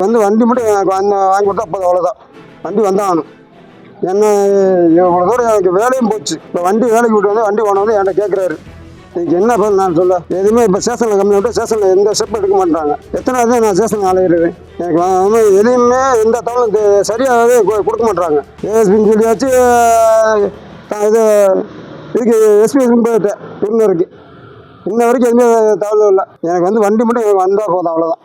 வந்து வண்டி மட்டும் எனக்கு வாங்கி கொடுத்தா அப்போ அவ்வளோதான். வண்டி வந்தாகணும். என்ன இவ்வளோ தூரம் எனக்கு வேலையும் போச்சு. இப்போ வண்டி வேலைக்கு விட்டு வந்து வண்டி ஓனர் வந்து என்கிட்ட கேட்குறாரு, இதுக்கு என்ன பண்ண நான் சொல்ல. எதுவுமே இப்போ ஸ்டேஷனில் கம்மி விட்டு ஸ்டேஷனில் எந்த ஸ்டெப் எடுக்க மாட்டாங்க. எத்தனை தான் நான் ஸ்டேஷன் அலையிடுவேன். எனக்கு வந்து எதுவுமே எந்த தகவலும் சரியாகவே கொடுக்க மாட்டாங்க. ஏஎஸ்பின்னு சொல்லியாச்சு, இது இதுக்கு எஸ்பிஎஸ்பின்னு போயிட்டேன். இன்ன வரைக்கும் எதுவுமே தகவலும் இல்லை. எனக்கு வந்து வண்டி மட்டும் எனக்கு வந்தால் போதும், அவ்வளோதான்.